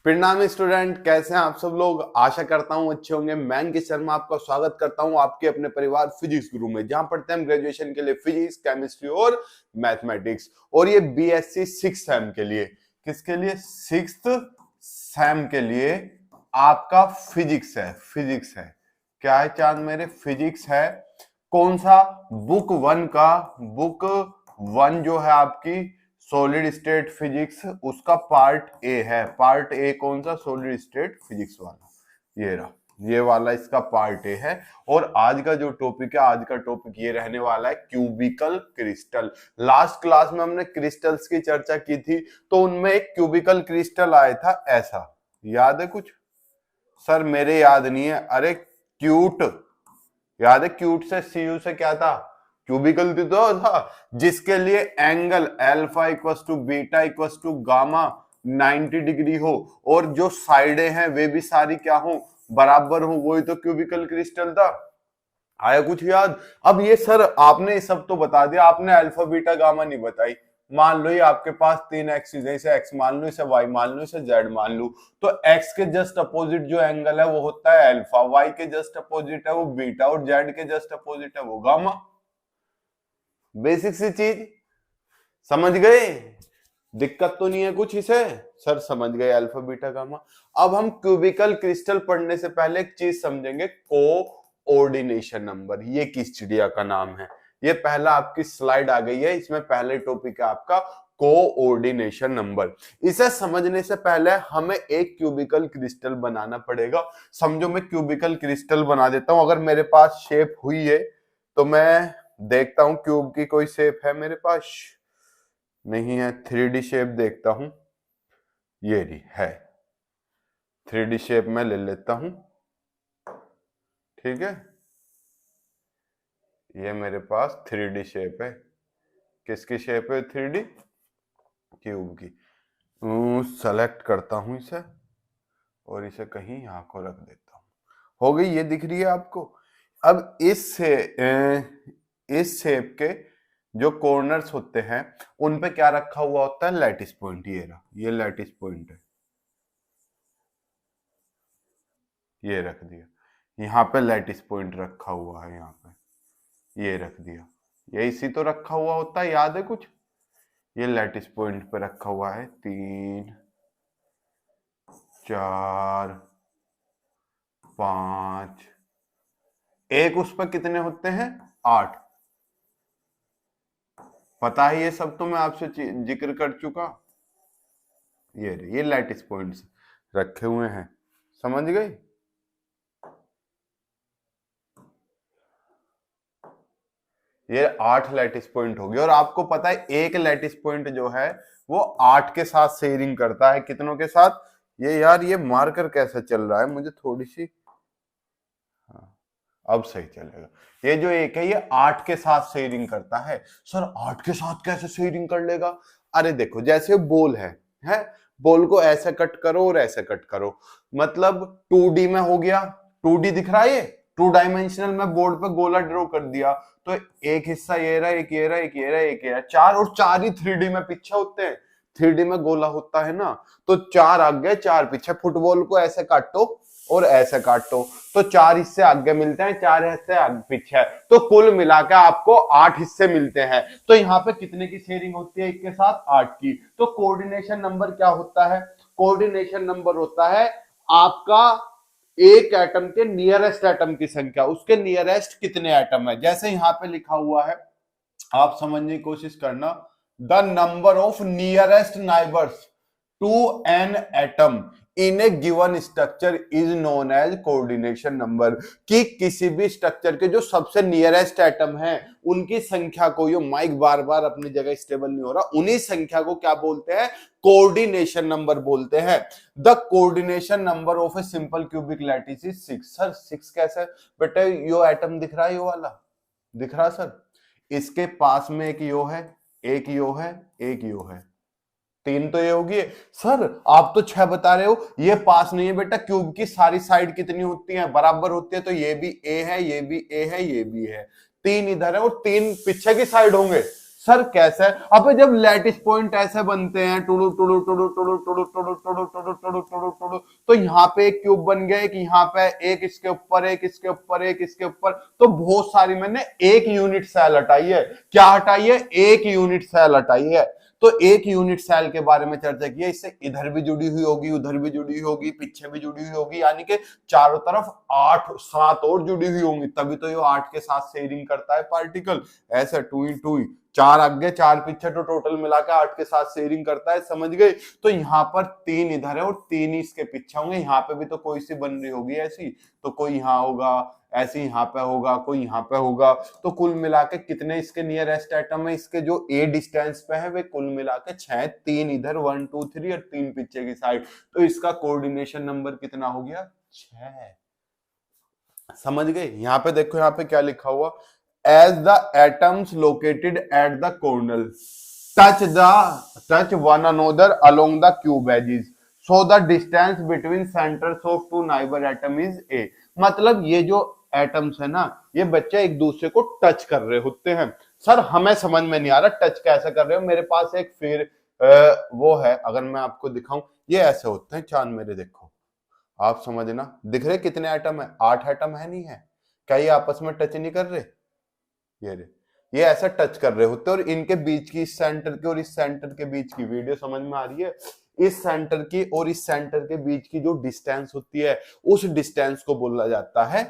प्रणाम स्टूडेंट, कैसे हैं आप सब लोग। आशा करता हूं अच्छे होंगे। मैं अंकित शर्मा आपका स्वागत करता हूं आपके अपने परिवार फिजिक्स गुरु में, जहां पढ़ते हैं ग्रेजुएशन के लिए फिजिक्स, केमिस्ट्री और मैथमेटिक्स। और ये बीएससी 6th सेम के लिए, किसके लिए? 6th सेम के लिए आपका फिजिक्स है। फिजिक्स है, क्या है चांद मेरे? फिजिक्स है। कौन सा? बुक 1 का, बुक 1 जो है आपकी सॉलिड स्टेट फिजिक्स, उसका पार्ट ए है। पार्ट ए कौन सा? सॉलिड स्टेट फिजिक्स वाला। ये रहा, ये वाला इसका पार्ट ए है। और आज का जो टॉपिक है, आज का टॉपिक ये रहने वाला है क्यूबिकल क्रिस्टल। लास्ट क्लास में हमने क्रिस्टल्स की चर्चा की थी, तो उनमें एक क्यूबिकल क्रिस्टल आया था ऐसा, याद है कुछ? सर मेरे याद नहीं है। अरे क्यूट याद है? क्यूट से सीयू से क्या था? क्यूबिकल तो था, जिसके लिए angle alpha equals to beta equals to gamma 90 degree हो, और जो साइडें हैं वे भी सारी क्या हो? बराबर हो। वही तो क्यूबिकल क्रिस्टल था। आया कुछ याद? अब ये सर आपने सब तो बता दिया, आपने अल्फा बीटा गामा नहीं बताई। मान लो ये आपके पास 3 एक्सिस है, इसे एक्स मान लो, इसे वाई मान लो, इसे जेड मान लो। तो एक्स के जस्ट अपोजिट जो एंगल है वो होता है अल्फा, वाई के जस्ट अपोजिट है वो बीटा, और जेड के जस्ट अपोजिट है वो गामा। बेसिक सी चीज समझ गए? दिक्कत तो नहीं है कुछ इसे? सर समझ गए, अल्फा बीटा गामा। अब हम क्यूबिकल क्रिस्टल पढ़ने से पहले एक चीज समझेंगे, कोऑर्डिनेशन नंबर। ये किस चिड़िया का नाम है? ये पहला आपकी स्लाइड आ गई है, इसमें पहले टॉपिक है आपका कोऑर्डिनेशन नंबर। इसे समझने से पहले हमें एक क्यूबिकल क्रिस्टल बनाना पड़ेगा। समझो मैं क्यूबिकल क्रिस्टल बना देता हूं। अगर मेरे पास शेप हुई है तो मैं देखता हूं क्यूब की कोई शेप है मेरे पास? नहीं है। 3D शेप देखता हूं, ये रही है। 3D शेप में ले लेता हूं, ठीक है। ये मेरे पास 3D शेप है। किसकी शेप है? 3D क्यूब की। सेलेक्ट करता हूं इसे, और इसे कहीं यहां को रख देता हूं। हो गई, ये दिख रही है आपको। अब इस शेप के जो कॉर्नर्स होते हैं उन पे क्या रखा हुआ होता है? Lattice point. ये रहा, ये लैटिस पॉइंट है, ये रख दिया। यहाँ पे लैटिस पॉइंट रखा हुआ है, यहाँ पे ये रख दिया। ये इसी तो रखा हुआ होता है, याद है कुछ? ये लैटिस पॉइंट पे रखा हुआ है। 3 4 5, एक उस पर कितने होते हैं? 8। पता है ये सब तो मैं आपसे जिक्र कर चुका। ये लैटिस पॉइंट्स रखे हुए हैं, समझ गए? ये 8 लैटिस पॉइंट हो गए। और आपको पता है एक लैटिस पॉइंट जो है वो 8 के साथ शेयरिंग करता है। कितनों के साथ? ये यार, ये मार्कर कैसे चल रहा है? मुझे थोड़ी सी, हाँ अब सही चलेगा। ये जो एक है ये 8 के साथ शेयरिंग करता है। सर 8 के साथ कैसे शेयरिंग कर लेगा? अरे देखो, जैसे बॉल है, बॉल को ऐसे कट करो और ऐसे कट करो, मतलब 2D में हो गया। 2D दिख रहा है, ये 2 डायमेंशनल में बोर्ड पे गोला ड्रॉ कर दिया, तो एक हिस्सा ये रहा, एक ये रहा, एक ये रहा, एक ये रहा, 4, और 4 ही 3D में पीछे होते हैं। 3D में गोला होता है ना, तो 4 आगे 4 पीछे। फुटबॉल को ऐसे काटो और ऐसे काटो, तो 4 हिस्से आगे मिलते हैं, 4 हिस्से आगे पीछे है, तो कुल मिलाकर आपको 8 हिस्से मिलते हैं। तो यहाँ पे कितने की शेयरिंग होती है? एक के साथ 8 की। तो कोऑर्डिनेशन नंबर क्या होता है? कोऑर्डिनेशन नंबर होता है आपका एक एटम के नियरेस्ट एटम की संख्या, उसके नियरेस्ट कितने एटम है। जैसे यहाँ पे लिखा हुआ है, आप समझने की कोशिश करना, the number of nearest neighbours to an atom in a given structure is known as coordination number. कि किसी भी स्ट्रक्चर के जो सबसे नियरेस्ट एटम है उनकी संख्या को, ये माइक बार बार अपनी जगह स्टेबल नहीं हो रहा, उन्हीं संख्या को क्या बोलते हैं? कोऑर्डिनेशन नंबर बोलते हैं। The coordination number of a simple cubic lattice is 6। Sir 6 कैसे? बेटा यो एटम दिख रहा है, यो वाला दिख रहा सर, इसके पास में एक यो है, एक यो है, एक यो है, 3 तो ये होगी। सर आप तो 6 बता रहे हो, ये पास नहीं है बेटा। क्यूब की सारी साइड कितनी होती है? बराबर होती है, तो ये भी ए है, ये भी ए है, ये भी है। 3 इधर है और 3 पीछे की साइड होंगे। सर कैसे? अब जब लैटिस पॉइंट ऐसे बनते हैं टुडू टुडू टुडू टुडू टुडू टुडू टुडू टुडू टुडू टुडू टुडू, तो यहाँ पे एक क्यूब बन गया, एक यहाँ पे, एक इसके ऊपर, एक इसके ऊपर, एक इसके ऊपर, तो बहुत सारी मैंने एक यूनिट सेल हटाई है। क्या हटाई है? एक यूनिट सेल हटाई है। तो एक यूनिट सेल के बारे में चर्चा की है। इससे इधर भी जुड़ी हुई होगी, उधर भी जुड़ी हुई होगी, पीछे भी जुड़ी हुई होगी, यानी कि चारों तरफ 8-7 और जुड़ी हुई होंगी, तभी तो ये 8 के साथ शेयरिंग करता है पार्टिकल। ऐसे 2 4 आगे 4 पीछे, तो टोटल मिलाकर 8 के साथ शेयरिंग करता है। समझ गए? तो यहाँ पर 3 इधर है और 3 ही इसके पीछे होंगे। यहाँ पे भी तो कोई सी बन रही होगी ऐसी, तो कोई यहाँ होगा, ऐसे यहाँ पे होगा, कोई यहाँ पे होगा। तो कुल मिला के कितने इसके नियरेस्ट एटम है, इसके जो ए डिस्टेंस पे है वे कुल मिला के 6, 3 इधर 1 2 3 और 3 पीछे की साइड। तो इसका कोऑर्डिनेशन नंबर कितना हो गया? 6। समझ गए? यहाँ पे देखो, यहाँ पे क्या लिखा हुआ, as the atoms located at the corner touch one another along the cube edges, so the distance between centres of two neighbour atom is A. मतलब ये जो एटम्स है ना, ये बच्चे एक दूसरे को टच कर रहे होते हैं। सर हमें समझ में नहीं आ रहा टच कैसे कर रहे हो। मेरे पास एक फिर वो है, अगर मैं आपको दिखाऊं, ये ऐसे होते हैं चांद मेरे, देखो आप समझना, दिख रहे कितने एटम है? 8 एटम है, नहीं है? क्या ये आपस में टच नहीं कर रहे? ये ऐसा टच कर रहे होते हैं, और इनके बीच की, इस सेंटर के और इस सेंटर के बीच की, वीडियो समझ में आ रही है? इस सेंटर की और इस सेंटर के बीच की जो डिस्टेंस होती है, उस डिस्टेंस को बोला जाता है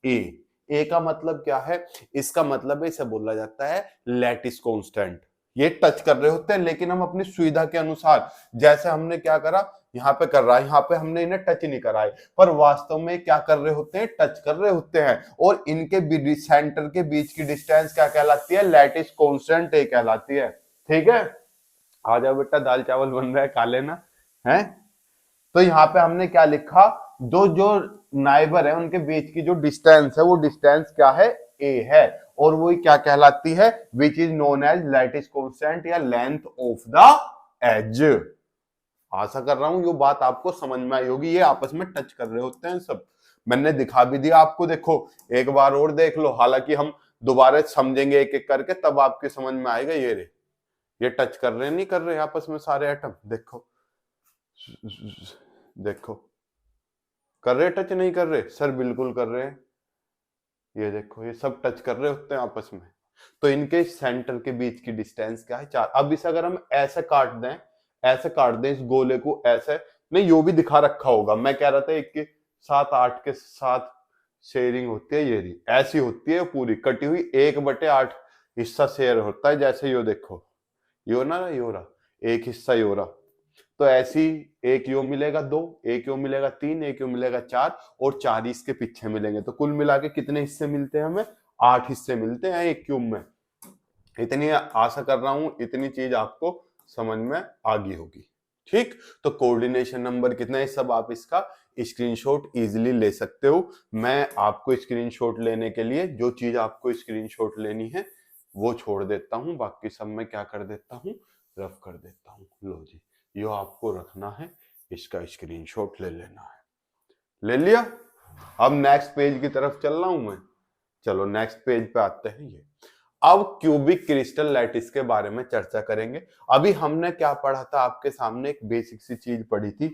ए का मतलब क्या है? इसका मतलब है, इसे बोला जाता है लैटिस कांस्टेंट। ये टच कर रहे होते हैं, लेकिन हम अपनी सुविधा के अनुसार, जैसे हमने क्या करा, यहाँ पे कर रहा है, यहाँ पे हमने इन्हें टच नहीं कराए, पर वास्तव में क्या कर रहे होते हैं? टच कर रहे होते हैं। और इनके सेंटर के बीच की डिस्टेंस क्या कहलाती है? लैटिस कांस्टेंट ए कहलाती है। ठीक है, आ जाओ बेटा, दाल चावल बन रहा है, खा लेना है। तो यहाँ पे हमने क्या लिखा, दो जो नाइबर है उनके बीच की जो डिस्टेंस है, वो डिस्टेंस क्या है? ए है। और वो क्या कहलाती है? Which is known as lattice constant या लेंथ ऑफ द एज। आशा कर रहा हूं ये बात आपको समझ में आई होगी। ये आपस में टच कर रहे होते हैं सब, मैंने दिखा भी दिया आपको, देखो एक बार और देख लो। हालांकि हम दोबारा समझेंगे एक एक करके, तब आपके समझ में आएगा। ये टच कर रहे नहीं कर रहे आपस में सारे एटम, देखो देखो, कर रहे टच नहीं कर रहे? सर बिल्कुल कर रहे हैं। ये देखो, ये सब टच कर रहे होते हैं आपस में। तो इनके सेंटर के बीच की डिस्टेंस क्या है? 4। अब इसे अगर हम ऐसे काट दें, ऐसे काट दें इस गोले को, ऐसे नहीं, यो भी दिखा रखा होगा। मैं कह रहा था 1 के साथ 8 के साथ शेयरिंग होती है, ये ऐसी होती है पूरी कटी हुई, 1/8 हिस्सा शेयर होता है। जैसे यो देखो, यो ना, यो रहा एक हिस्सा, यो रहा। तो ऐसी एक यो मिलेगा 2, एक यो मिलेगा 3, एक यो मिलेगा 4, और 4 इसके पीछे मिलेंगे। तो कुल मिला के कितने हिस्से मिलते हैं हमें? 8 हिस्से मिलते हैं एक क्यूब में। इतनी आशा कर रहा हूं इतनी चीज आपको समझ में आ गई होगी। ठीक, तो कोऑर्डिनेशन नंबर कितना है, सब आप इसका स्क्रीनशॉट इजीली ले सकते हो। मैं आपको स्क्रीनशॉट लेने के लिए जो चीज आपको स्क्रीनशॉट लेनी है वो छोड़ देता हूं, बाकी सब मैं क्या कर देता हूं, रफ कर देता हूं। लो जी, यो आपको रखना है, इसका स्क्रीनशॉट ले लेना है। ले लिया? अब नेक्स्ट पेज की तरफ चल रहा हूं मैं। चलो नेक्स्ट पेज पे आते हैं। ये अब क्यूबिक क्रिस्टल लैटिस के बारे में चर्चा करेंगे। अभी हमने क्या पढ़ा था, आपके सामने एक बेसिक सी चीज पढ़ी थी,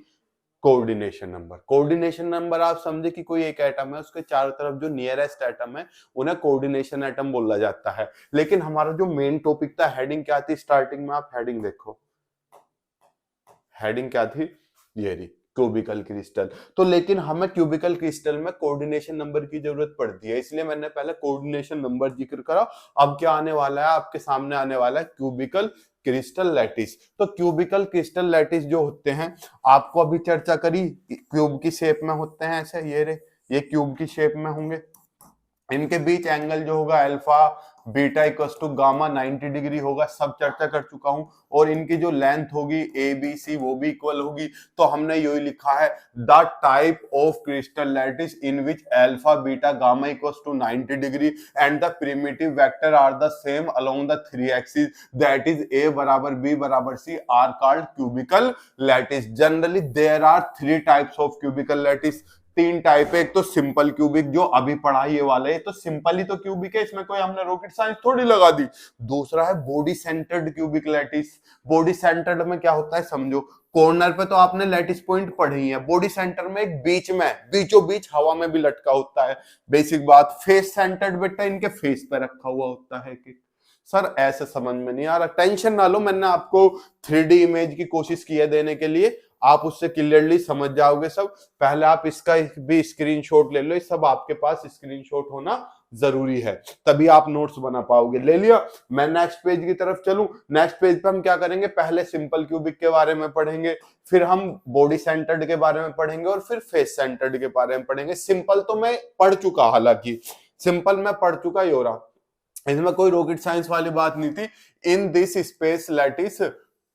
कोऑर्डिनेशन नंबर। कोऑर्डिनेशन नंबर आप समझे कि कोई एक एटम है, उसके चारों तरफ जो नियरेस्ट एटम है उन्हें कोऑर्डिनेशन एटम बोला जाता है। लेकिन हमारा जो मेन टॉपिक था, हेडिंग क्या थी स्टार्टिंग में, आप हेडिंग देखो, हेडिंग क्या थी, ये रही क्यूबिकल क्रिस्टल। तो लेकिन हमें क्यूबिकल क्रिस्टल में कोऑर्डिनेशन नंबर की जरूरत पड़ती है, इसलिए मैंने पहले कोऑर्डिनेशन नंबर जिक्र करा। अब क्या आने वाला है, आपके सामने आने वाला है क्यूबिकल क्रिस्टल लैटिस। तो क्यूबिकल क्रिस्टल लैटिस जो होते हैं, आपको अभी चर्चा करी, क्यूब की शेप में होते हैं ऐसे, ये क्यूब की शेप में होंगे। इनके बीच एंगल जो होगा alpha beta equals to gamma 90 degree होगा, सब चर्चा कर चुका हूं। और इनकी जो लेंथ होगी ए बी सी वो भी इक्वल होगी। तो हमने यही लिखा है, the type of crystal lattice in which alpha beta gamma equals to 90 degree and the primitive vector are the same along the 3 axis, that is A बराबर बी बराबर C, are called cubical lattice. Generally there are 3 types of cubical lattice. तीन type है, एक तो simple cubic जो अभी पढ़ा ये वाला है, तो सिंपल ही तो क्यूबिक है, इसमें कोई हमने रॉकेट साइंस थोड़ी लगा दी। दूसरा है body centred cubic lattice. Body centred में क्या होता है समझो, कॉर्नर पे तो आपने लैटिस पॉइंट पढ़ी है, बॉडी सेंटर में एक बीच में बीचों बीच हवा में भी लटका होता है, बेसिक बात। फेस सेंटर्ड बेटा इनके फेस पे रखा हुआ होता है कि सर ऐसे समझ में नहीं आ रहा, टेंशन ना लो, मैंने आपको 3D इमेज की कोशिश की है देने के लिए, आप उससे क्लियरली समझ जाओगे सब। पहले आप इसका भी स्क्रीनशॉट ले लो, ये सब आपके पास स्क्रीनशॉट होना जरूरी है, तभी आप नोट्स बना पाओगे। ले लिया, मैं नेक्स्ट पेज की तरफ चलूं। नेक्स्ट पेज पे हम क्या करेंगे, पहले सिंपल क्यूबिक के बारे में पढ़ेंगे, फिर हम बॉडी सेंटर्ड के बारे में पढ़ेंगे और फिर फेस सेंटर्ड के बारे में पढ़ेंगे। सिंपल तो मैं पढ़ चुका, हालांकि सिंपल मैं पढ़ चुका ही हो रहा, इसमें कोई रॉकेट साइंस वाली बात नहीं थी। In this space lattice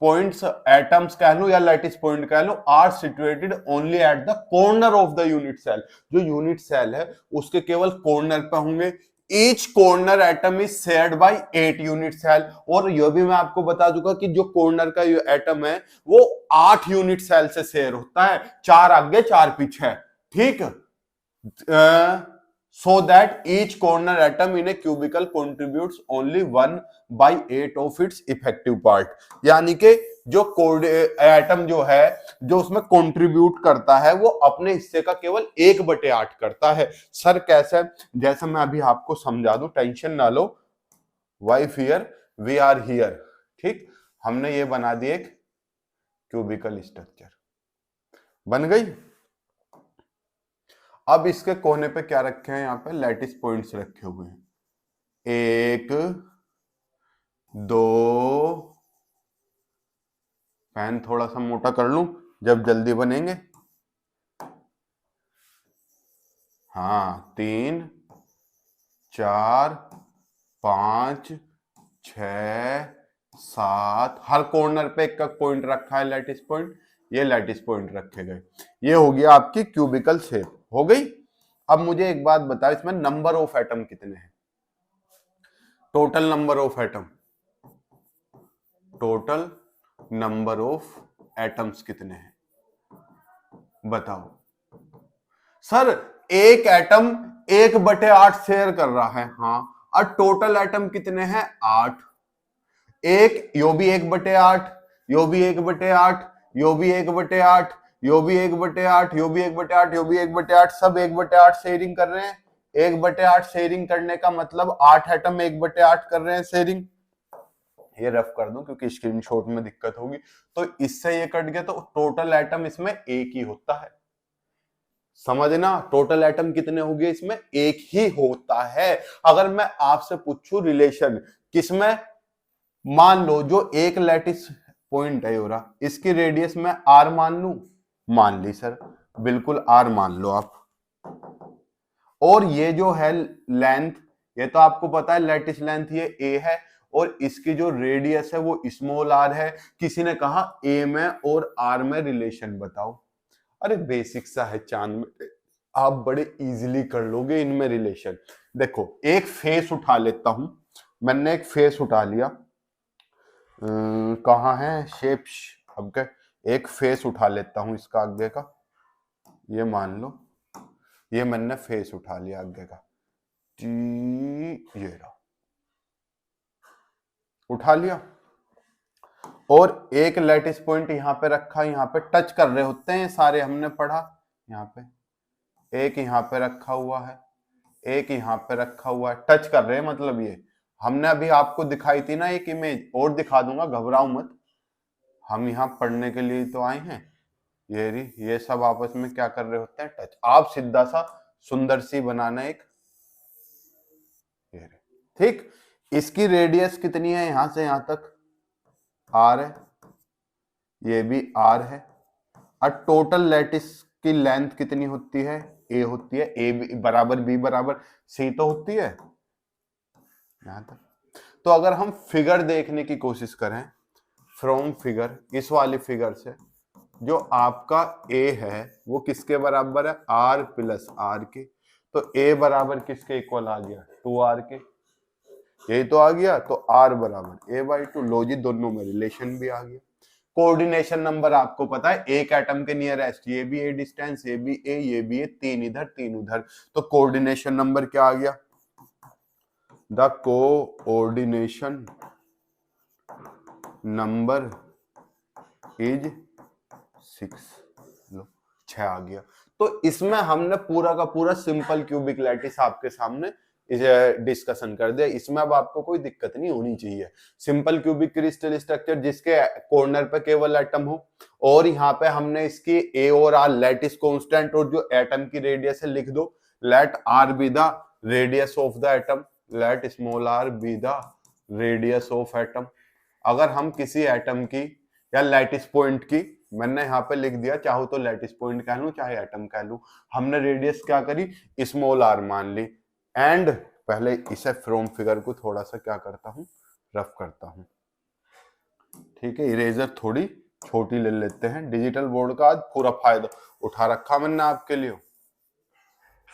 points, atoms कह लो या लैटिस पॉइंट कह लो, are situated only at the corner of the unit cell. जो यूनिट सेल है उसके केवल कॉर्नर पे होंगे। Each corner atom is shared by 8 unit cell. और यह भी मैं आपको बता दूंगा कि जो कॉर्नर का एटम है वो 8 यूनिट सेल से शेयर होता है, 4 आगे 4 पीछे, ठीक। so that each corner atom in a cubicle contributes only 1/8 of its effective part। यानी कि जो एटम जो है जो उसमें कंट्रीब्यूट करता है वो अपने हिस्से का केवल 1/8 करता है। सर कैसे, जैसा मैं अभी आपको समझा दूं, टेंशन ना लो। Why fear, we are here, ठीक। हमने ये बना दी एक क्यूबिकल स्ट्रक्चर, बन गई। अब इसके कोने पे क्या रखे हैं, यहाँ पे लैटिस पॉइंट्स रखे हुए हैं, 1 2, पेन थोड़ा सा मोटा कर लूं जब जल्दी बनेंगे, हाँ 3 4 5 6 7, हर कॉर्नर पे एक पॉइंट रखा है लैटिस पॉइंट, ये लैटिस पॉइंट रखे गए। ये हो गया आपकी क्यूबिकल शेप, हो गई। अब मुझे एक बात बताओ, इसमें नंबर ऑफ एटम कितने हैं, total number of atom, total number of atoms कितने हैं बताओ। सर एक एटम 1/8 शेयर कर रहा है, हाँ, और टोटल एटम कितने हैं 8। एक यो भी 1/8, यो भी 1/8, यो भी 1/8, यो भी 1/8, यो भी 1/8, यो भी 1/8, सब 1/8 शेयरिंग कर रहे हैं। 1/8 शेयरिंग करने का मतलब 8 एटम 1/8 कर रहे हैं शेयरिंग। ये रफ कर दूं क्योंकि स्क्रीनशॉट में दिक्कत होगी, तो इससे ये कट गया, तो टोटल एटम इसमें एक ही होता है, समझना। टोटल एटम कितने हो गए इसमें, एक ही होता है। अगर मैं आपसे पूछूं रिलेशन किसमें, मान लो जो एक लैटिस पॉइंट है योरा, इसकी रेडियस में आर मान लू, मान ली सर, बिल्कुल आर मान लो आप। और ये जो है लेंथ, ये तो आपको पता है लैटिस लेंथ ये ए है, और इसकी जो रेडियस है वो स्मॉल आर है। किसी ने कहा ए में और आर में रिलेशन बताओ, अरे बेसिक सा है चांद में, आप बड़े इजीली कर लोगे इनमें रिलेशन। देखो एक फेस उठा लेता हूं, मैंने एक फेस उठा लिया, कहाँ है शेप, अब क्या, एक फेस उठा लेता हूं इसका आगे का, ये मान लो ये मैंने फेस उठा लिया आगे का, ये रहा, उठा लिया। और एक लैटिस पॉइंट यहाँ पे रखा, यहाँ पे टच कर रहे होते हैं सारे, हमने पढ़ा। यहाँ पे एक यहाँ पे रखा हुआ है, एक यहाँ पे रखा हुआ है, टच कर रहे हैं मतलब ये हमने अभी आपको दिखाई थी ना एक इमेज, और दिखा दूंगा, घबराओ मत, हम यहाँ पढ़ने के लिए तो आए हैं। ये सब आपस में क्या कर रहे होते हैं, टच। आप सीधा सा सुंदर सी बनाना एक, ये ठीक। इसकी रेडियस कितनी है, यहां से यहां तक आर है, ये भी आर है। और टोटल लैटिस की लेंथ कितनी होती है, ए होती है, ए बराबर बी बराबर सी तो होती है यहां तक। तो अगर हम फिगर देखने की कोशिश करें, फ्रॉम फिगर, इस वाली फिगर से, जो आपका ए है वो किसके बराबर है, आर प्लस आर के। तो ए बराबर किसके इक्वल आ गया, 2r के, यही तो आ गया। तो r बराबर a/2, लो जी दोनों में रिलेशन भी आ गया। कोऑर्डिनेशन नंबर आपको पता है, एक एटम के नियरेस्ट, ये भी ए डिस्टेंस, ये भी ए, ये भी ए, 3 इधर 3 उधर, तो कोऑर्डिनेशन नंबर क्या आ गया? The coordination number is 6। लो 6 आ गया। तो इसमें हमने पूरा का पूरा सिंपल क्यूबिक लैटिस आपके सामने डिस्कशन कर दिया। इसमें अब आपको कोई दिक्कत नहीं होनी चाहिए। सिंपल क्यूबिक क्रिस्टल स्ट्रक्चर जिसके कॉर्नर पे केवल एटम हो, और यहाँ पे हमने इसकी ए और आर लैटिस कांस्टेंट और जो एटम की रेडियस है लिख दो, let R be the radius of the atom, let small R be the radius of atom. अगर हम किसी एटम की या लैटिस पॉइंट की, मैंने यहाँ पे लिख दिया, चाहो तो लैटिस पॉइंट कह लूं चाहे एटम कह लूं, हमने रेडियस क्या करी, स्मॉल आर मान ली। एंड पहले इसे फ्रॉम फिगर को थोड़ा सा क्या करता हूं, रफ करता हूं। ठीक है, इरेजर थोड़ी छोटी ले लेते हैं। डिजिटल बोर्ड का आज पूरा फायदा उठा रखा मैंने आपके लिए।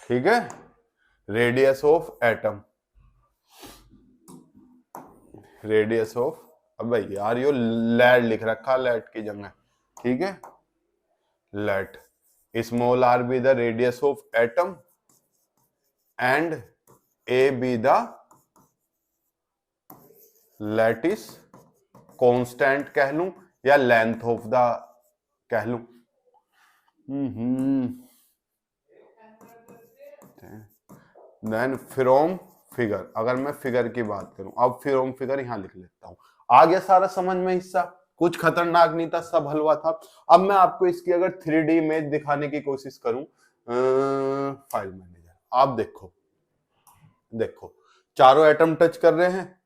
ठीक है, radius of atom, radius of, अब भाई यार यो लैट लिख रखा, लैट की जगह। ठीक है, late small R be the radius of atom and A be the lattice constant कह लूं या लेंथ ऑफ द कह लूं। देन फ्रॉम फिगर, अगर मैं फिगर की बात करूं, अब फ्रॉम फिगर यहां लिख लेता हूं। आ गया सारा समझ में हिस्सा, कुछ खतरनाक नहीं था, सब हलवा था। अब मैं आपको इसकी अगर 3D इमेज दिखाने की कोशिश करूं, फाइल मैनेजर, आप देखो, देखो चारों एटम टच कर रहे हैं।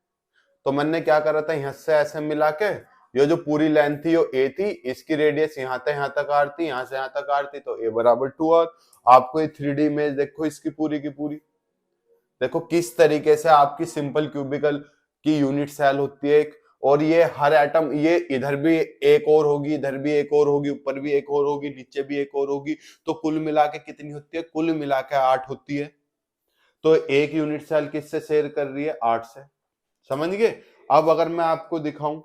तो मैंने क्या करा था, यहां से ऐसे मिला के, ये जो पूरी लेंथ थी वो ए थी, इसकी रेडियस यहां तक आर थी, यहां से यहां तक आर थी, तो ए बराबर 2r। आपको ये 3D इमेज देखो इसकी पूरी की पूरी, देखो किस तरीके से आपकी सिंपल क्यूबिकल की यूनिट सेल होती है एक, और ये हर एटम, ये इधर भी एक और होगी, इधर भी एक और होगी, ऊपर भी एक और होगी, नीचे भी एक और होगी, तो कुल मिला के कितनी होती है, कुल मिला के 8 होती है। तो एक यूनिट सेल किससे शेयर कर रही है, 8 से। समझ गए? अब अगर मैं आपको दिखाऊं,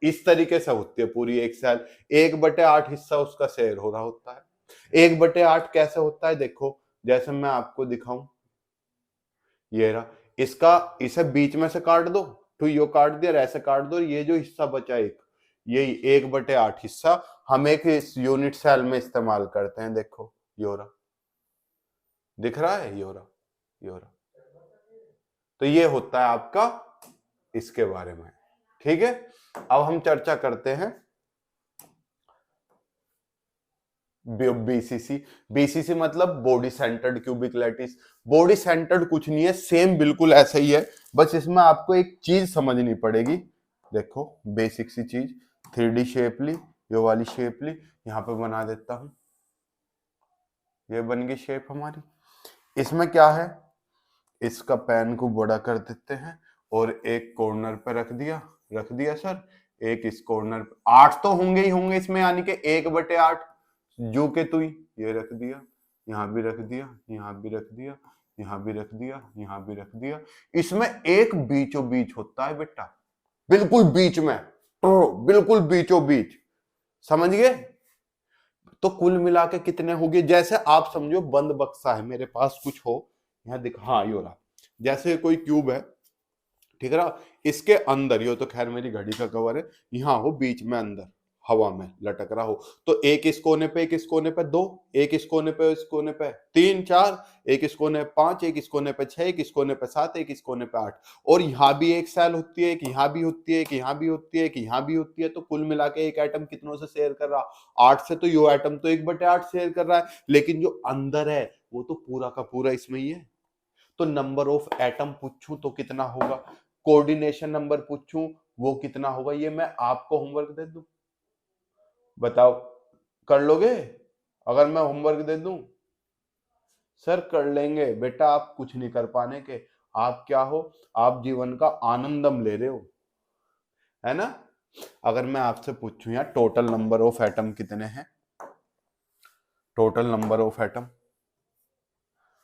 इस तरीके से होती है पूरी एक सेल, 1/8 हिस्सा उसका शेयर हो रहा होता है। 1/8 कैसे होता है, देखो जैसे मैं आपको दिखाऊं, ये रहा, इसका, इसे बीच में से काट दो, तो यो काट दिया, ऐसे काट दो, ये जो हिस्सा बचा एक, यही 1/8 हिस्सा हम एक इस यूनिट सेल में इस्तेमाल करते हैं। देखो योरा दिख रहा है, योरा योरा, तो ये होता है आपका इसके बारे में। ठीक है, अब हम चर्चा करते हैं बीसीसी। बीसीसी मतलब body centred cubic lattice. Body centred कुछ नहीं है, सेम बिल्कुल ऐसा ही है, बस इसमें आपको एक चीज समझनी पड़ेगी। देखो बेसिक सी चीज, 3D शेप ली, ये वाली शेप ली, यहां पे बना देता हूं, ये बन गई शेप हमारी। इसमें क्या है, इसका पैन को बड़ा कर देते हैं और एक कॉर्नर पे रख दिया सर, एक इस कॉर्नर पे, 8 तो होंगे ही होंगे इसमें, यानी कि 1/8 जो के तुई, ये रख दिया, यहां भी रख दिया, यहां भी रख दिया, यहां भी रख दिया, यहां भी रख दिया। इसमें एक बीचों बीच होता है बेटा, बिल्कुल बीच में, तो बिल्कुल बीचों बीच, समझ गए? तो कुल मिला के कितने हो गए, जैसे आप समझो बंद बक्सा है मेरे पास, कुछ हो यहाँ दिख, हाँ यो रहा, जैसे कोई क्यूब है, ठीक है ना, इसके अंदर, ये तो खैर मेरी घड़ी का कवर है, यहाँ हो बीच में अंदर हवा में लटक रहा हो, तो एक इस कोने पे, एक इस कोने पे 2, एक इस कोने पे, इस कोने पे 3 4, एक इस कोने पे 5, एक इस कोने पे 6, एक इस कोने पे 7, एक इस कोने पे 8, और यहाँ भी एक सेल होती है, एक यहाँ भी होती है, एक यहाँ भी होती है, एक यहाँ भी होती है। तो कुल मिला के एक एटम कितनों से शेयर कर रहा, 8 से। तो यो एटम तो 1/8 शेयर कर रहा है, लेकिन जो अंदर है वो तो पूरा का पूरा इसमें ही है। तो नंबर ऑफ एटम पूछूं तो कितना होगा, कोऑर्डिनेशन नंबर पूछूं वो कितना होगा, ये मैं आपको होमवर्क दे दूं, बताओ कर लोगे? अगर मैं होमवर्क दे दूं, सर कर लेंगे बेटा, आप कुछ नहीं कर पाने के, आप क्या हो, आप जीवन का आनंदम ले रहे हो, है ना? अगर मैं आपसे पूछूं यार टोटल नंबर ऑफ एटम कितने हैं, टोटल नंबर ऑफ एटम,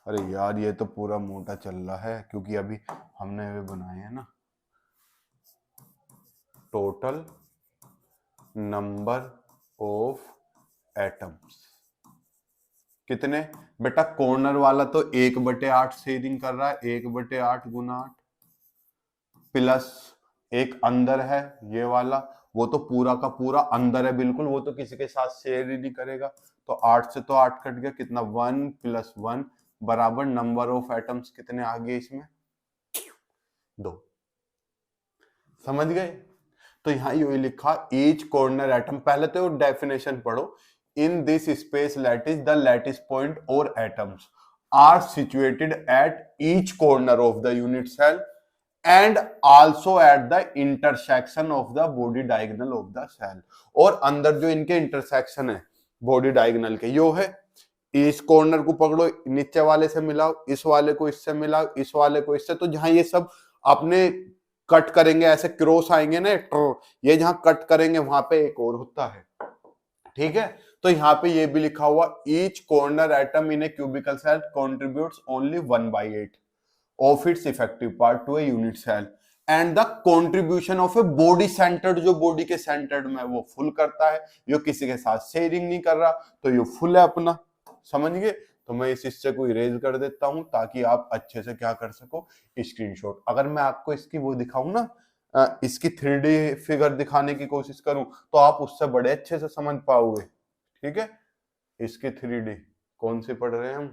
अरे यार ये तो पूरा मोटा चल रहा है क्योंकि अभी हमने वे बनाए हैं ना, टोटल नंबर ऑफ एटम्स। कितने बेटा, कॉर्नर वाला तो 1/8 शेयरिंग कर रहा है, 1/8 गुना 8 प्लस एक अंदर है ये वाला, वो तो पूरा का पूरा अंदर है बिल्कुल, वो तो किसी के साथ शेयर ही नहीं करेगा। तो 8 से तो 8 कट गया, कितना 1 + 1 बराबर नंबर ऑफ एटम्स कितने आ गए इसमें, 2। समझ गए? तो यहां ये लिखा ईच कॉर्नर एटम, पहले तो डेफिनेशन पढ़ो। In this space lattice the lattice point और atoms are situated at each corner of the unit cell and also at the intersection of the body diagonal of the cell. और अंदर जो इनके intersection है body diagonal के, यो है इस corner को पकड़ो, नीचे वाले से मिलाओ, इस वाले को इससे मिलाओ, इस वाले को इससे, तो जहां ये सब अपने कट करेंगे, ऐसे क्रॉस आएंगे ना, ये जहां कट करेंगे वहां पे एक और होता है। ठीक है, तो यहाँ पे ये भी लिखा हुआ each corner atom in a cubical cell contributes only 1/8 of its effective part to a unit cell and the contribution of a body centred, जो बॉडी के सेंटर्ड में वो फुल करता है, ये किसी के साथ शेयरिंग नहीं कर रहा, तो ये फुल है अपना। समझ गए? तो मैं इस हिस्से को इरेज कर देता हूं ताकि आप अच्छे से क्या कर सको, स्क्रीनशॉट। अगर मैं आपको इसकी वो दिखाऊं ना, इसकी 3D फिगर दिखाने की कोशिश करूं, तो आप उससे बड़े अच्छे से समझ पाओगे। ठीक है, इसकी 3D कौन सी पढ़ रहे हैं हम,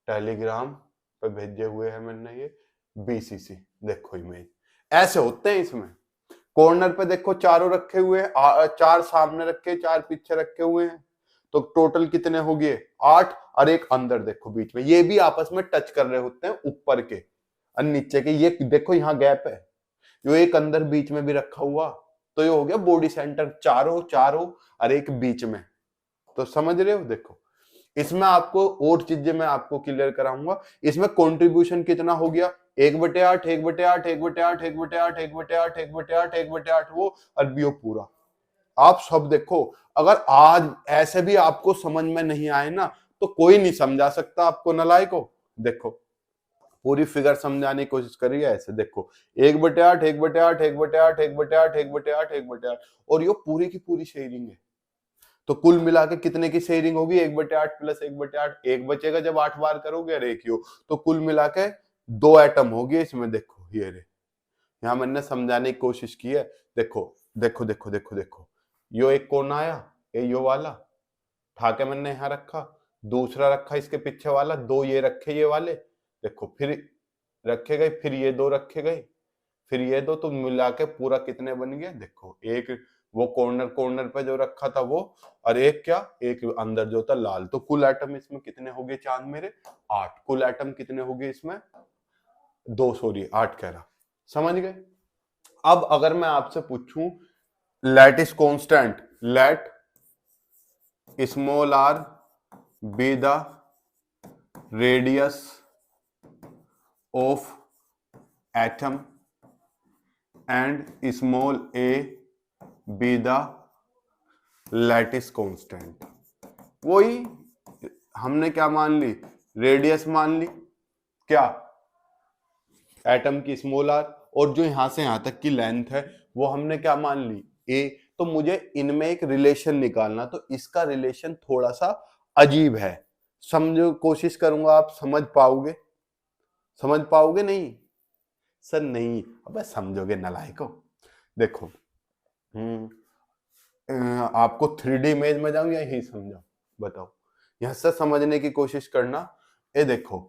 टेलीग्राम पे भेजे हुए हैं मैंने, ये BCC। देखो इमेज ऐसे होते हैं इसमें। कॉर्नर पे देखो चारों रखे हुए हैं, 4 सामने रखे, 4 पीछे रखे हुए हैं, तो टोटल कितने हो गए, 8। और एक अंदर देखो बीच में, ये भी आपस में टच कर रहे होते हैं, ऊपर के और नीचे के। ये देखो यहाँ गैप है, यो एक अंदर बीच में भी रखा हुआ, तो ये हो गया बॉडी सेंटर, चारों चारों और एक बीच में। तो समझ रहे हो? देखो इसमें आपको और चीजें मैं आपको क्लियर कराऊंगा। इसमें कंट्रीब्यूशन कितना हो गया, 1/8 1/8 1/8 1/8 1/8 1/8 1/8, वो अरबियो पूरा। आप सब देखो, अगर आज ऐसे भी आपको समझ में नहीं आए ना, तो कोई नहीं समझा सकता आपको, नलायको। देखो पूरी फिगर समझाने की कोशिश करिए, ऐसे देखो 1/8 1/8 1/8 1/8 1/8 1/8, और ये पूरी की पूरी शेयरिंग है। तो कुल मिला के कितने की शेयरिंग होगी, 1/8 + 1/8, एक बचेगा जब 8 बार करोगे, अरे एक ही हो, तो कुल मिला के 2 एटम होगी इसमें। देखो ये रे, यहाँ मैंने समझाने की कोशिश की है। देखो देखो देखो देखो देखो, यो एक कौन आया, यो वाला ठाके मैंने यहाँ रखा, दूसरा रखा इसके पीछे वाला, 2 ये रखे ये वाले, देखो फिर रखे गए, फिर ये 2 रखे गए, फिर ये 2, तो मिला के पूरा कितने बन गए। देखो एक वो कॉर्नर कॉर्नर पे जो रखा था वो, और एक क्या, एक अंदर जो था लाल। तो कुल एटम इसमें कितने हो गए चांद मेरे, 8। कुल एटम कितने हो गए इसमें, 2, सॉरी 8 कह रहा। समझ गए? अब अगर मैं आपसे पूछूं lattice constant, let small r be the radius of atom and small a be the lattice constant, वही हमने क्या मान ली, रेडियस मान ली, क्या एटम की स्मॉल r, और जो यहां से यहां तक की लेंथ है वो हमने क्या मान ली, a। तो मुझे इनमें एक रिलेशन निकालना, तो इसका रिलेशन थोड़ा सा अजीब है, समझो, कोशिश करूंगा आप समझ पाओगे। समझ पाओगे? नहीं सर नहीं, अब समझोगे नलायको। देखो आपको 3D इमेज में जाऊं या यही समझाऊं, बताओ। यहां से समझने की कोशिश करना। ये देखो,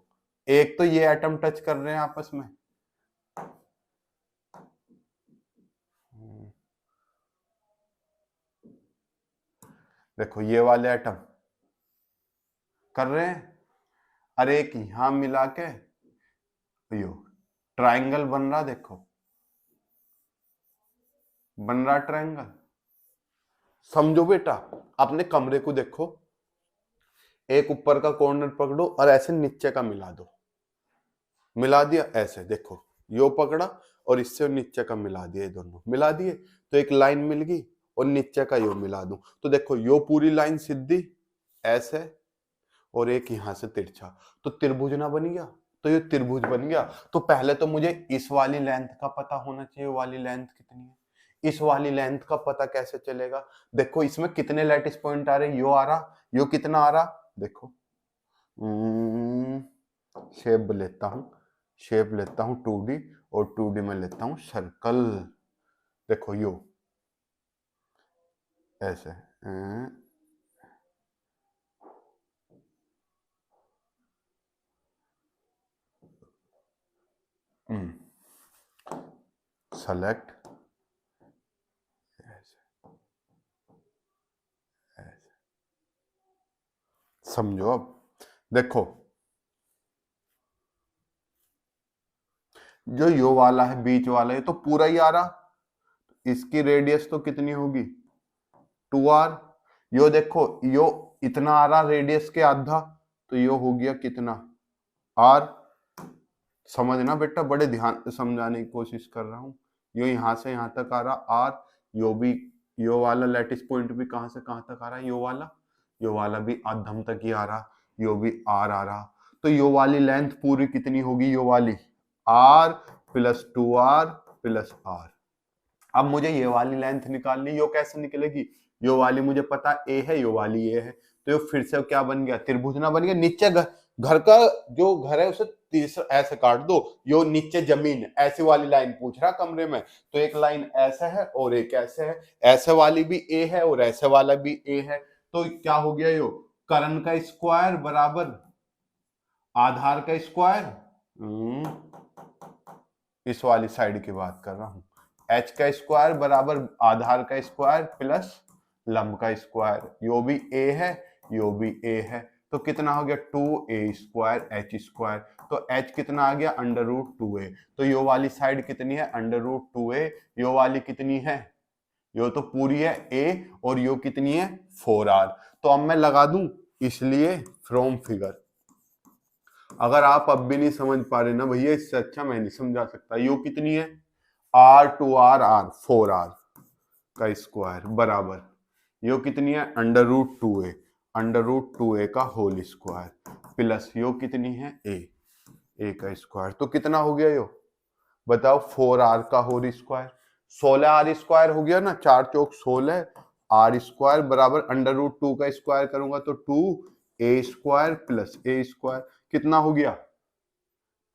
एक तो ये एटम टच कर रहे हैं आपस में, देखो ये वाले एटम कर रहे हैं, अरे एक यहां मिला के यो ट्रायंगल बन रहा, देखो बन रहा ट्रायंगल। समझो बेटा, अपने कमरे को देखो, एक ऊपर का कॉर्नर पकड़ो और ऐसे नीचे का मिला दो, मिला दिया ऐसे, देखो यो पकड़ा और इससे नीचे का मिला दिया, ये दोनों मिला दिए, तो एक लाइन मिल गई, और नीचे का यो मिला दूं, तो देखो यो पूरी लाइन सीधी ऐसे, और एक यहां से तिरछा, तो त्रिभुज ना बन गया, तो ये त्रिभुज बन गया। तो पहले तो मुझे इस वाली लेंथ का पता होना चाहिए, वाली लेंथ कितनी है, इस वाली लेंथ का पता कैसे चलेगा? देखो इसमें कितने लैटिस पॉइंट आ रहे, यो आ रहा, यो कितना आ रहा, देखो शेप लेता हूं 2D, और 2D में लेता हूं सर्कल। देखो यो ऐसे सेलेक्ट, समझो। अब देखो जो यो वाला है बीच वाला है तो पूरा ही आ रहा, इसकी रेडियस तो कितनी होगी 2r। यो देखो यो इतना आ रहा रेडियस के आधा, तो यो हो गया कितना r। समझना बेटा, बड़े ध्यान से समझाने की कोशिश कर रहा हूं। यो यहां से यहां तक आ रहा r, यो भी, यो वाला लैटिस पॉइंट भी कहां से कहां तक आ रहा है, यो वाला भी आधम तक ही आ रहा, यो भी r आ रहा। तो यो वाली लेंथ पूरी कितनी होगी, यो वाली r plus 2r plus r। अब मुझे ये वाली लेंथ निकालनी, यो कैसे निकलेगी, यो वाली मुझे पता a है, यो वाली a है, तो यो फिर से क्या बन गया, त्रिभुज ना बन गया। नीचे घर का जो घर है उसे तीसरा ऐसे काट दो, यो नीचे जमीन, ऐसी वाली लाइन पूछ रहा कमरे में, तो एक लाइन ऐसे है और एक ऐसे है, ऐसे वाली भी a है और ऐसे वाला भी a है, तो क्या हो गया, यो कर्ण का स्क्वायर बराबर आधार का स्क्वायर, इस वाली साइड की बात कर रहा हूं, h का स्क्वायर बराबर आधार का स्क्वायर प्लस लंब का स्क्वायर, यो भी a है यो भी a है, तो कितना हो गया 2a स्क्वायर h स्क्वायर। तो h कितना आ गया √2a, तो यो वाली साइड कितनी है √2a, यो वाली कितनी है, यो तो पूरी है a, और यो कितनी है 4r। तो अब मैं लगा दूं, इसलिए फ्रॉम फिगर। अगर आप अब भी नहीं समझ पा रहे ना भैया, इससे अच्छा मैं नहीं समझा सकता। यो कितनी है r 2r r 4r का स्क्वायर बराबर, यो कितनी है √2a का होल स्क्वायर प्लस यो कितनी है a का स्क्वायर। तो कितना हो गया यो बताओ, 4r का होल स्क्वायर, 16r स्क्वायर हो गया ना, 4 चौक 16 r स्क्वायर बराबर √2 का स्क्वायर करूंगा तो 2a square plus a square, कितना हो गया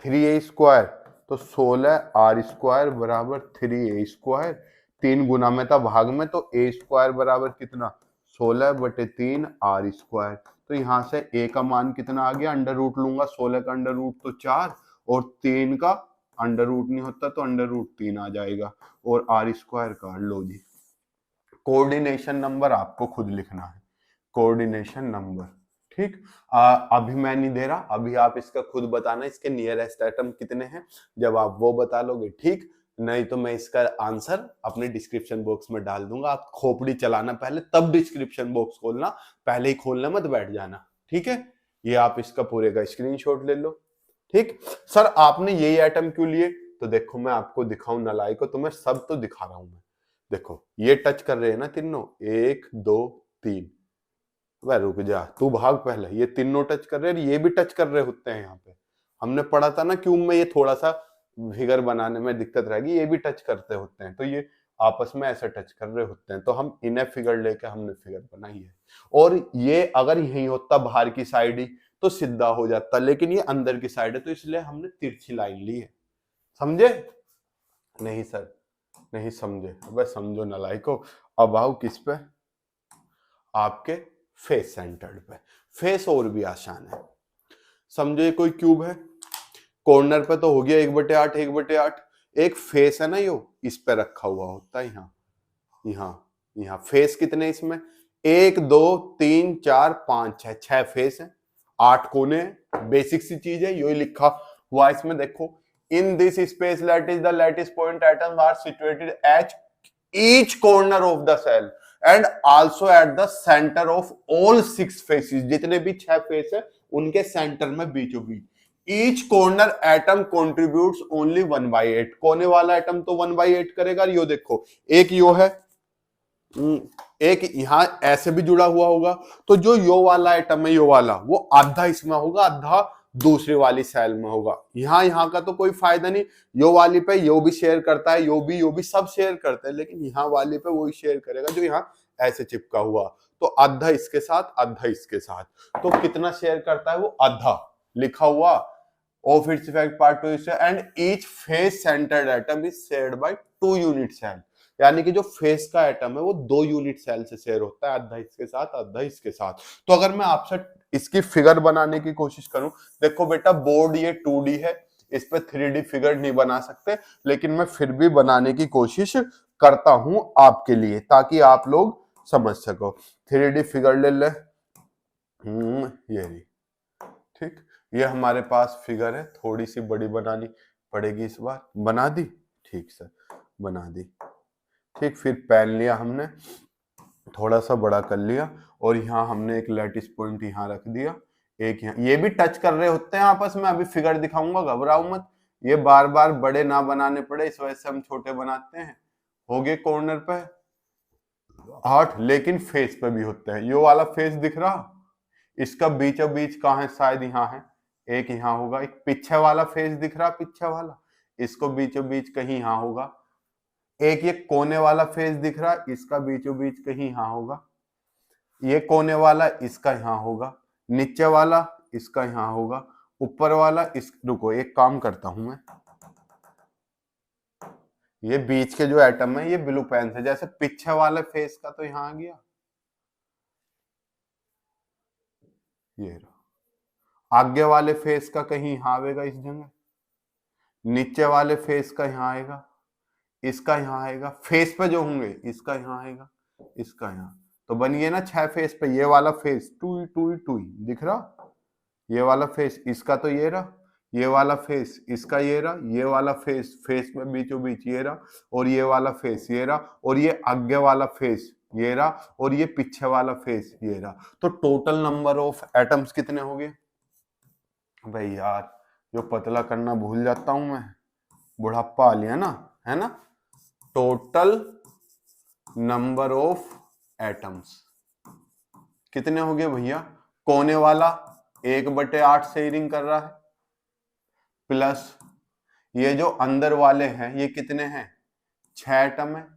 3a स्क्वायर। तो 16r स्क्वायर बराबर 3a स्क्वायर, 3 गुना में था भाग में, तो a स्क्वायर बराबर कितना 16/3 r स्क्वायर। तो यहां से a का मान कितना आ गया, अंडर रूट लूंगा, 16 का अंडर रूट तो 4 और 3 का अंडर रूट नहीं होता तो अंडर रूट 3 आ जाएगा, और r स्क्वायर का लो जी। कोऑर्डिनेशन नंबर आपको खुद लिखना है, कोऑर्डिनेशन नंबर, ठीक। अभी मैं नहीं दे रहा, अभी आप इसका खुद बताना इसके नियरेस्ट एटम कितने हैं, जब आप वो बता लोगे ठीक, नहीं तो मैं इसका आंसर अपने डिस्क्रिप्शन बॉक्स में डाल दूंगा। आप खोपड़ी चलाना पहले, तब डिस्क्रिप्शन बॉक्स खोलना, पहले ही खोलने मत बैठ जाना, ठीक है। ये आप इसका पूरे का स्क्रीनशॉट ले लो, ठीक। सर आपने यही आइटम क्यों लिए, तो देखो मैं आपको दिखाऊं नलाई को, तुम्हें सब तो दिखा रहा हूं मैं। देखो ये टच कर रहे हैं ना तीनों, 1 2 3, वह रुक जा तू भाग पहले, ये तीनों टच कर रहे हैं, ये भी टच कर रहे होते हैं। यहाँ पे हमने पढ़ा था ना क्यों में ये थोड़ा सा फिगर बनाने में दिक्कत रहेगी, ये भी टच करते होते हैं, तो ये आपस में ऐसे टच कर रहे होते हैं, तो हम इन्हें फिगर लेके हमने फिगर बनाई है। और ये अगर यही होता बाहर की साइड ही तो सीधा हो जाता, लेकिन ये अंदर की साइड है तो इसलिए हमने तिरछी लाइन ली है। समझे? नहीं सर नहीं समझे, अब समझो नलायको। अब आओ किस पे, आपके फेस सेंटर्ड पे। फेस और भी आसान है, समझो ये कोई क्यूब है, कॉर्नर पे तो हो गया 1/8 1/8, एक फेस है ना यो, इस पे रखा हुआ होता है यहाँ यहाँ यहाँ। फेस कितने इसमें 1 2 3 4 5 6, 6 फेस है, 8 कोने हैं, बेसिक सी चीज है, यही लिखा हुआ इसमें। देखो in this space lattice point atoms are situated at each corner of the cell and also at the centre of all 6 faces. जितने भी 6 फेस है उनके सेंटर में बीचों बीच। Each corner atom contributes only 1/8। कोने वाला एटम तो 1/8 करेगा। यो देखो एक यो है, एक यहां ऐसे भी जुड़ा हुआ होगा, तो जो यो वाला एटम है यो वाला वो आधा इसमें होगा, आधा दूसरी वाली सेल में होगा। यहाँ का तो कोई फायदा नहीं, यो वाली पे यो भी शेयर करता है, यो भी सब शेयर करते हैं, लेकिन यहाँ वाली पे वही शेयर करेगा जो यहाँ ऐसे चिपका हुआ। तो आधा इसके साथ, आधा इसके साथ, तो कितना शेयर करता है वो? आधा लिखा हुआ। Of its effect part 2 and each face centred atom is shared by 2 unit cell. यानी कि जो फेस का एटम है वो 2 यूनिट सेल से शेयर होता है, आधा इसके साथ, आधा इसके साथ। तो अगर मैं आपसे इसकी फिगर बनाने की कोशिश करूं, देखो बेटा बोर्ड ये 2D है, इस पे 3D फिगर नहीं बना सकते, लेकिन मैं फिर भी बनाने की कोशिश करता हूं आपके लिए, ताकि आप लोग समझ सको। 3D फिगर ले ले, ये रही, ठीक, ये हमारे पास फिगर है, थोड़ी सी बड़ी बनानी पड़ेगी इस बार। बना दी? ठीक सर, बना दी। ठीक, फिर पेन लिया हमने, थोड़ा सा बड़ा कर लिया, और यहाँ हमने एक लैटिस पॉइंट यहाँ रख दिया, एक यहाँ। ये भी टच कर रहे होते हैं आपस में, अभी फिगर दिखाऊंगा, घबराओ मत। ये बार बार बड़े ना बनाने पड़े, इस वजह से हम छोटे बनाते हैं। हो गए कॉर्नर पे 8, लेकिन फेस पे भी होते हैं। ये वाला फेस दिख रहा, इसका बीचों बीच कहाँ है? शायद यहाँ है, एक यहाँ होगा। एक पीछे वाला फेस दिख रहा, पीछे वाला, इसको बीचों बीच कहीं यहाँ होगा। एक ये कोने वाला फेस दिख रहा, इसका बीचों बीच कहीं यहाँ होगा। ये कोने वाला इसका यहाँ होगा, नीचे वाला इसका यहाँ होगा, ऊपर वाला इस, रुको एक काम करता हूं मैं, ये बीच के जो एटम है ये ब्लू पेन से, जैसे पीछे वाले फेस का तो यहाँ आ गया, ये आगे वाले फेस का कहीं यहाँ आएगा इस जगह, नीचे वाले फेस का यहाँ आएगा, इसका यहाँ आएगा, फेस पे जो होंगे इसका यहाँ आएगा, इसका यहाँ। तो बन गए ना 6 फेस पे। ये वाला फेस टू दिख रहा, ये वाला फेस इसका तो ये रहा, ये वाला फेस इसका ये रहा, ये वाला फेस में बीचों बीच ये रहा, और ये वाला फेस ये रहा, और ये आगे वाला फेस ये रहा, और ये पीछे वाला फेस ये रहा। तो टोटल नंबर ऑफ एटम्स कितने हो गए भाई? यार जो पतला करना भूल जाता हूं मैं, बुढ़ापा आ लिया ना, है ना। टोटल नंबर ऑफ एटम्स कितने हो गए भैया? कोने वाला 1/8 से रिंग कर रहा है, प्लस ये जो अंदर वाले हैं ये कितने हैं? 6 एटम है,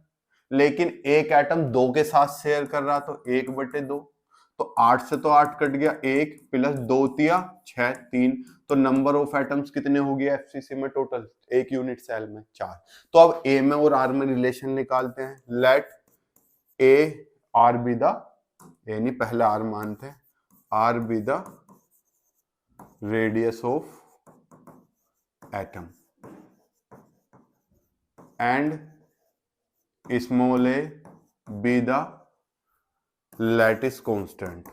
लेकिन एक एटम 2 के साथ शेयर कर रहा, तो 1/2, तो 8 से तो 8 कट गया, 1 प्लस 2 तिया 6, 3। तो नंबर ऑफ एटम्स कितने हो गए एफसीसी में टोटल, एक यूनिट सेल में 4। तो अब ए में और आर में रिलेशन निकालते हैं। Let a r be the, a नहीं पहले आर मानते हैं, r be the radius of atom and small a be the lattice constant,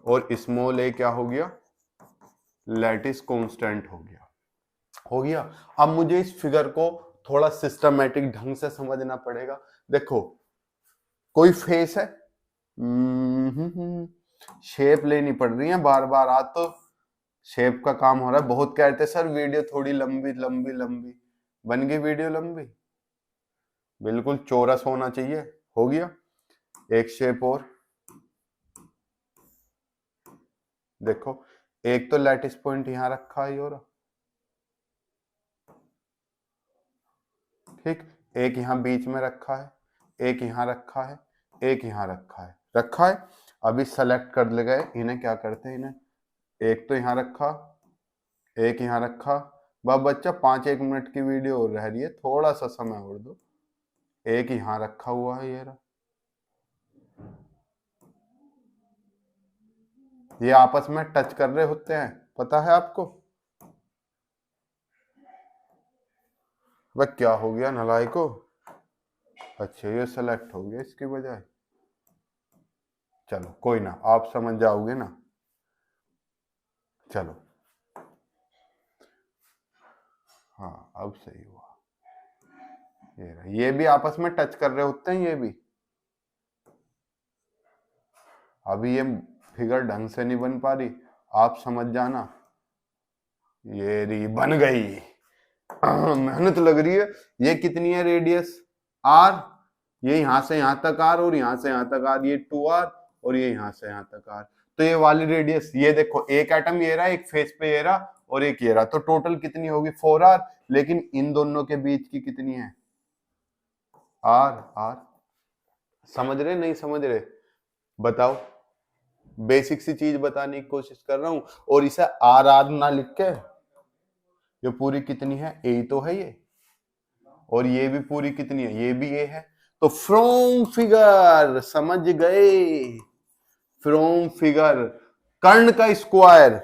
और स्मॉल ए क्या हो गया? लैटिस कांस्टेंट हो गया। हो गया। अब मुझे इस फिगर को थोड़ा सिस्टमैटिक ढंग से समझना पड़ेगा। देखो कोई फेस है, शेप लेनी पड़ रही है बार बार, आज तो शेप का काम हो रहा है। बहुत कहते सर वीडियो थोड़ी लंबी लंबी लंबी, बन गई वीडियो लंबी, बिल्कुल चौरस होना चाहिए। हो गया। एक शेप और देखो, एक तो लैटिस पॉइंट यहां रखा है और ठीक, एक यहां बीच में रखा है, एक यहां रखा है, एक यहां रखा है। अभी सेलेक्ट कर ले गए, इन्हें क्या करते हैं, इन्हें एक तो यहां रखा, एक यहां रखा। बस बच्चा 5-1 मिनट की वीडियो और रह रही है, थोड़ा सा समय और दो। एक यहां रखा हुआ है, ये रहा। ये आपस में टच कर रहे होते हैं, पता है आपको? वह क्या हो गया नालायको? अच्छा ये सेलेक्ट हो गया इसकी बजाय। चलो कोई ना, आप समझ जाओगे ना। चलो हाँ अब सही हुआ। ये भी आपस में टच कर रहे होते हैं, ये भी। अभी ये फिगर ढंग से नहीं बन पा रही, आप समझ जाना। ये री बन गई। मेहनत लग रही है। ये कितनी है रेडियस? आर। ये यहां से यहां तक आर, और यहां से यहां तक आर, ये 2R, और ये यहाँ से यहाँ तक r। तो ये वाली रेडियस, ये देखो एक एटम ये रहा, एक फेस पे ये रहा और एक ये रहा, तो टोटल कितनी होगी 4r। लेकिन इन दोनों के बीच की कितनी है r। समझ रहे नहीं समझ रहे बताओ, बेसिक सी चीज बताने की कोशिश कर रहा हूं। और इसे r ना लिख के, ये पूरी कितनी है a तो है ये, और ये भी पूरी कितनी है, ये भी a है। तो फ्रॉम फिगर, समझ गए, फ्रॉम फिगर कर्ण का square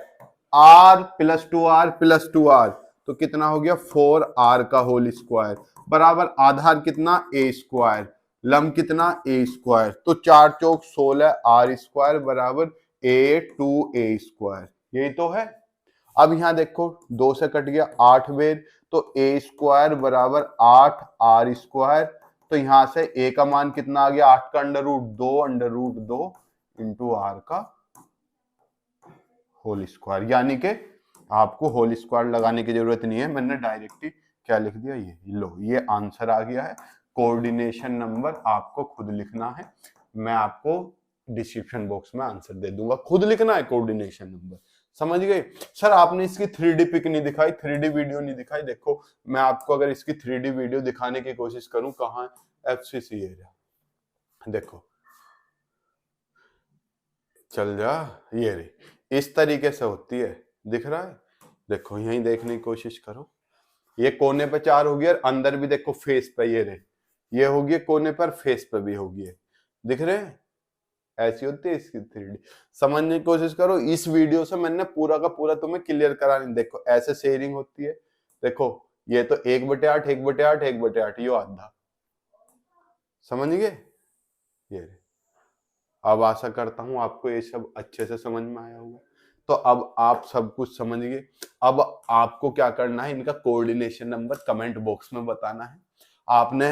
r plus 2r plus 2r, तो कितना हो गया 4r का होल स्क्वायर बराबर आधार कितना a स्क्वायर, लंब कितना a स्क्वायर, तो 4 चौक 16 r स्क्वायर बराबर a स्क्वायर, यही तो है। अब यहां देखो 2 से कट गया 8 बेर, तो a स्क्वायर बराबर 8 r स्क्वायर, तो यहां से a का मान कितना आ गया 8 का अंडर रूट 2 इंटू r का होल स्क्वायर, यानी कि आपको होल स्क्वायर लगाने की जरूरत नहीं है, मैंने डायरेक्ट ही क्या लिख दिया, ये लो ये आंसर आ गया है। कोऑर्डिनेशन नंबर आपको खुद लिखना है, मैं आपको डिस्क्रिप्शन बॉक्स में आंसर दे दूंगा, खुद लिखना है कोऑर्डिनेशन नंबर। समझ गए सर, आपने इसकी 3D पिक नहीं दिखाई, 3D वीडियो नहीं दिखाई। देखो मैं आपको अगर इसकी 3D वीडियो दिखाने की कोशिश करूं, कहां है FCC एरिया, देखो चल जा, ये रही, इस तरीके से होती है, दिख रहा है, देखो यहीं देखने की कोशिश करो, ये कोने पे 4 होगी और अंदर भी देखो फेस पे ये रहे, ये होगी कोने पर, फेस पे भी होगी, दिख रहे हैं, ऐसी होती है इसकी 3D। समझने की कोशिश करो, इस वीडियो से मैंने पूरा का पूरा तुम्हें क्लियर करा नहीं। देखो ऐसे शेयरिंग होती है, देखो ये तो 1/8 1/8 1/8, ये आधा, समझ गए ये। अब आशा करता हूं आपको ये सब अच्छे से समझ में आया होगा। तो अब आप सब कुछ समझ गए, अब आपको क्या करना है, इनका कोऑर्डिनेशन नंबर कमेंट बॉक्स में बताना है। आपने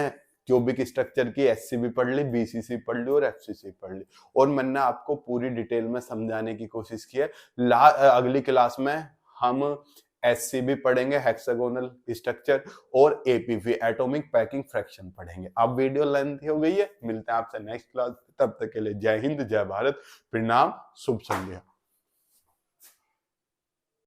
क्यूबिक स्ट्रक्चर की SCB पढ़ ली, BCC पढ़ ली और FCC पढ़ ली, और मैंने आपको पूरी डिटेल में समझाने की कोशिश की है। अगली क्लास में हम SCB पढ़ेंगे, हेक्सागोनल स्ट्रक्चर, और APF एटॉमिक पैकिंग फ्रैक्शन पढ़ेंगे। अब वीडियो लेंथ हो गई है, मिलते हैं आपसे नेक्स्ट क्लास, तब तक के लिए जय हिंद, जय भारत, प्रणाम, शुभ संध्या।